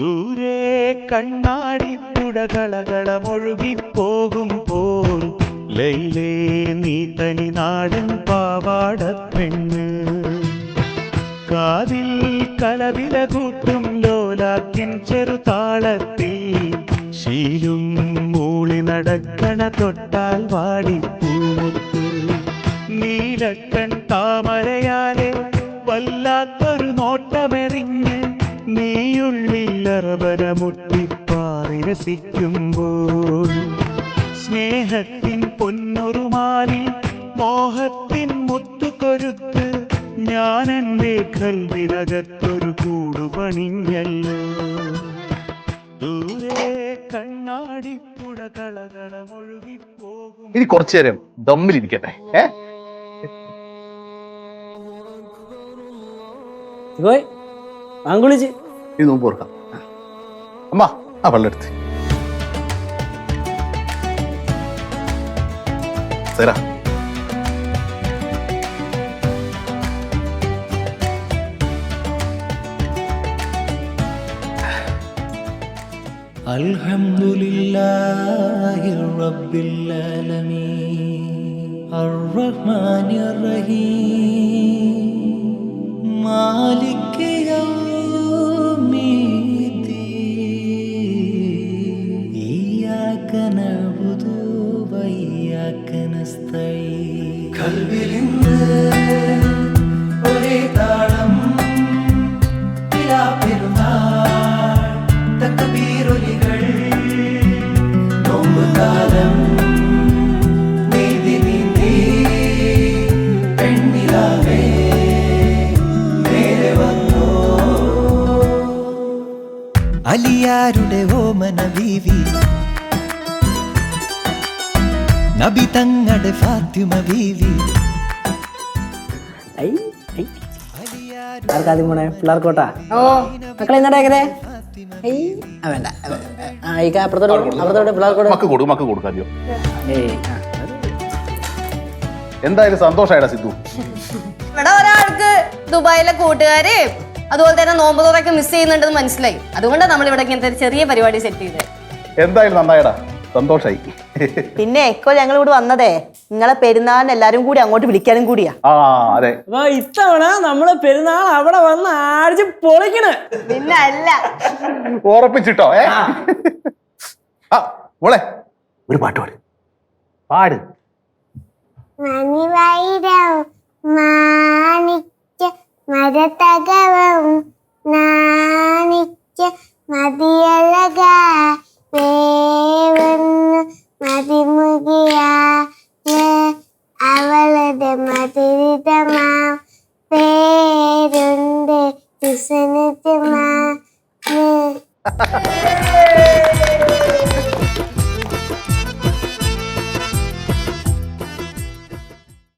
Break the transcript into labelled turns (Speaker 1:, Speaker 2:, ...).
Speaker 1: ദൂരെ കണ്ണാടി പുഴകളകളമൊഴുകിപ്പോകുമ്പോൾ ലൈലേ നീ തനി നാടൻ പാവാട പെണ്ണ് കാതിൽ കലവില കൂട്ടും ലോലാക്കിൻ ചെറുതാളത്തിൽ ശീലും മൂളി നടക്കണ തൊട്ടാൽ വാടിപ്പൂമുത്ത് നീലക്കൺ താമരയാലെ വല്ലാത്തൊരു നോട്ടമെറിഞ്ഞ് നീയുള്ളിലറബന മുട്ടിപ്പാറി രസിക്കുമ്പോൾ സ്നേഹത്തിൻ പൊന്നൊരുമാലി മോഹത്തിൻ മുത്തുകൊരുത്ത് ഞാൻ എൻ്റെ കൽവിനകത്തൊരു കൂടുപണിഞ്ഞല്ലോ ദൂരെ കണ്ണാടിപ്പുഴ കളകളമൊഴുകിപ്പോകും.
Speaker 2: ഇനി കുറച്ചു നേരം ദമ്മിലിരിക്കട്ടെ.
Speaker 3: അങ്കുളിച്ച്
Speaker 2: ഇത് നോമ്പ് ഓർക്കാം. അമ്മ ആ വെള്ളം എടുത്ത് സേരാ.
Speaker 4: അൽഹംദുലില്ലാഹി റബ്ബിൽ ആലമീൻ അർറഹ്മാനിർ റഹീം മാലിക് യൗമിദ്ദീൻ ഇയ്യാക നഅ്ബുദു വഇയ്യാക നസ്തഈൻ ഖൽബിലിന്ന് ഒരേ താളം ഇലാ പെരുന്നാൾ തക്ബീറുകൾ നോമ്പുകാലം നീതി നീന്തി പെണ്ണിലാവേ നേരെ വന്നോ അലിയാരുടെ ഓമന ബീവി നബി തങ്ങളുടെ ഫാത്തിമ ബീവി
Speaker 3: ആർക്കാദ്യം പോണേ പിള്ളേർക്കോട്ടാ ഓ മക്കളെ എന്നാടേ വേണ്ട അപ്പുറത്തോടെ പിള്ളേർക്കോട്ട്
Speaker 2: മക്ക് കൊടുക്കാതിയോ. എന്തായാലും സന്തോഷായിടാ സിദ്ധു.
Speaker 5: ഇവിടെ ഒരാൾക്ക് ദുബായിലെ കൂട്ടുകാര് അതുപോലെ തന്നെ നോമ്പ് തുറയൊക്കെ മിസ് ചെയ്യുന്നുണ്ടെന്ന് മനസ്സിലായി. അതുകൊണ്ടാണ് നമ്മൾ ഇവിടെ ഇങ്ങനത്തെ ഒരു ചെറിയ പരിപാടി സെറ്റ് ചെയ്തത്.
Speaker 2: എന്തായാലും നന്നായിടാ, സന്തോഷായി.
Speaker 6: പിന്നെ ഇപ്പൊ ഞങ്ങൾ ഇവിടെ വന്നതേ നിങ്ങളെ പെരുന്നാളിന് എല്ലാരും കൂടി അങ്ങോട്ട് വിളിക്കാനും കൂടിയാ.
Speaker 2: ആ അതെ,
Speaker 3: അപ്പൊ ഇത്തവണ നമ്മളെ പെരുന്നാൾ അവിടെ വന്ന് ആഴ്ച പൊളിക്കണ്.
Speaker 5: പിന്നെ അല്ല
Speaker 2: ഉറപ്പിച്ചിട്ടോ. മോളെ ഒരു പാട്ട് പാട്.
Speaker 7: മണിവൈരവും മാണിക്യ മരതകവും നാണിക്യ മതിയഴക വേവന്നു മതിമുകിയാ അവളുടെ മധുരിതമാ പേരുണ്ട് വിസനജമാ